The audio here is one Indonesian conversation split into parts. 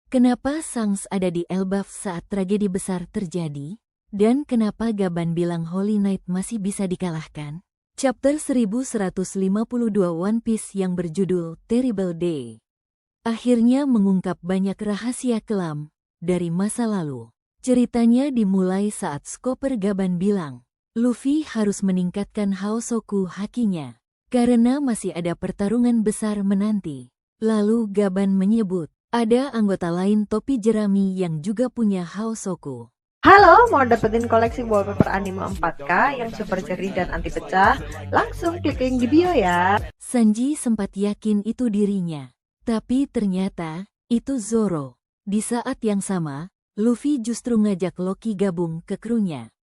Kenapa Shanks ada di Elbaf saat tragedi besar terjadi? Dan kenapa Gaban bilang Holy Knight masih bisa dikalahkan? Chapter 1152 One Piece yang berjudul Terrible Day akhirnya mengungkap banyak rahasia kelam dari masa lalu. Ceritanya dimulai saat Chopper Gaban bilang, Luffy harus meningkatkan Haosoku hakinya, karena masih ada pertarungan besar menanti. Lalu Gaban menyebut, ada anggota lain topi jerami yang juga punya Haosoku. Halo, mau dapetin koleksi wallpaper anime 4K yang super cerih dan anti pecah? Langsung klik link di bio ya. Sanji sempat yakin itu dirinya, tapi ternyata itu Zoro. Di saat yang sama, Luffy justru ngajak Loki gabung ke krunya.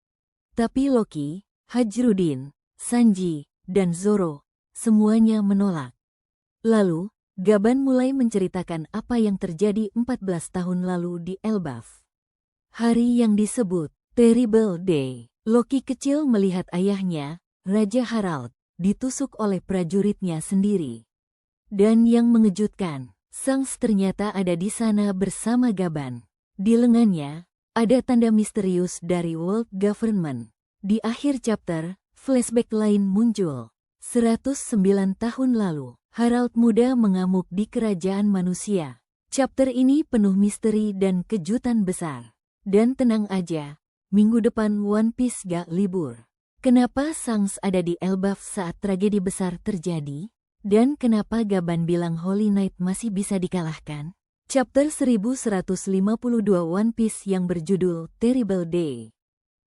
Tapi Loki, Hajrudin, Sanji, dan Zoro semuanya menolak. Lalu, Gaban mulai menceritakan apa yang terjadi 14 tahun lalu di Elbaf. Hari yang disebut Terrible Day. Loki kecil melihat ayahnya, Raja Harald, ditusuk oleh prajuritnya sendiri. Dan yang mengejutkan, Shanks ternyata ada di sana bersama Gaban. Di lengannya, ada tanda misterius dari World Government. Di akhir chapter, flashback lain muncul. 109 tahun lalu, Harald muda mengamuk di kerajaan manusia. Chapter ini penuh misteri dan kejutan besar. Dan tenang aja, minggu depan One Piece gak libur. Kenapa Shanks ada di Elbaf saat tragedi besar terjadi? Dan kenapa Gaban bilang Holy Knight masih bisa dikalahkan? Chapter 1152 One Piece yang berjudul Terrible Day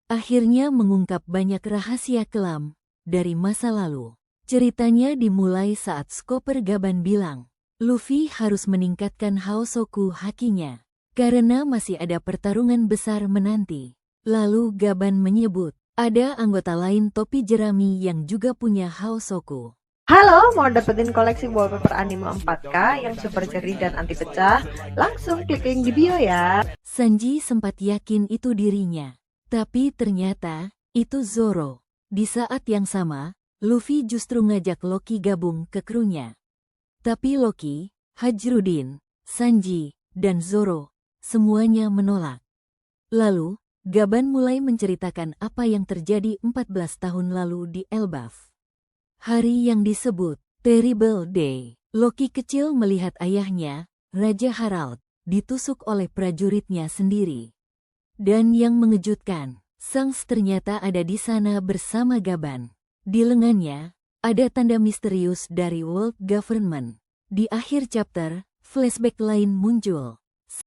akhirnya mengungkap banyak rahasia kelam dari masa lalu. Ceritanya dimulai saat Chopper Gaban bilang, Luffy harus meningkatkan Haosoku hakinya, karena masih ada pertarungan besar menanti. Lalu Gaban menyebut, ada anggota lain topi jerami yang juga punya Haosoku. Halo, mau dapetin koleksi wallpaper anime 4K yang super cerih dan anti pecah? Langsung klik link di bio ya. Sanji sempat yakin itu dirinya, tapi ternyata itu Zoro. Di saat yang sama, Luffy justru ngajak Loki gabung ke krunya. Tapi Loki, Hajrudin, Sanji, dan Zoro semuanya menolak. Lalu, Gaban mulai menceritakan apa yang terjadi 14 tahun lalu di Elbaf. Hari yang disebut Terrible Day. Loki kecil melihat ayahnya, Raja Harald, ditusuk oleh prajuritnya sendiri. Dan yang mengejutkan, Shanks ternyata ada di sana bersama Gaban. Di lengannya, ada tanda misterius dari World Government. Di akhir chapter, flashback lain muncul.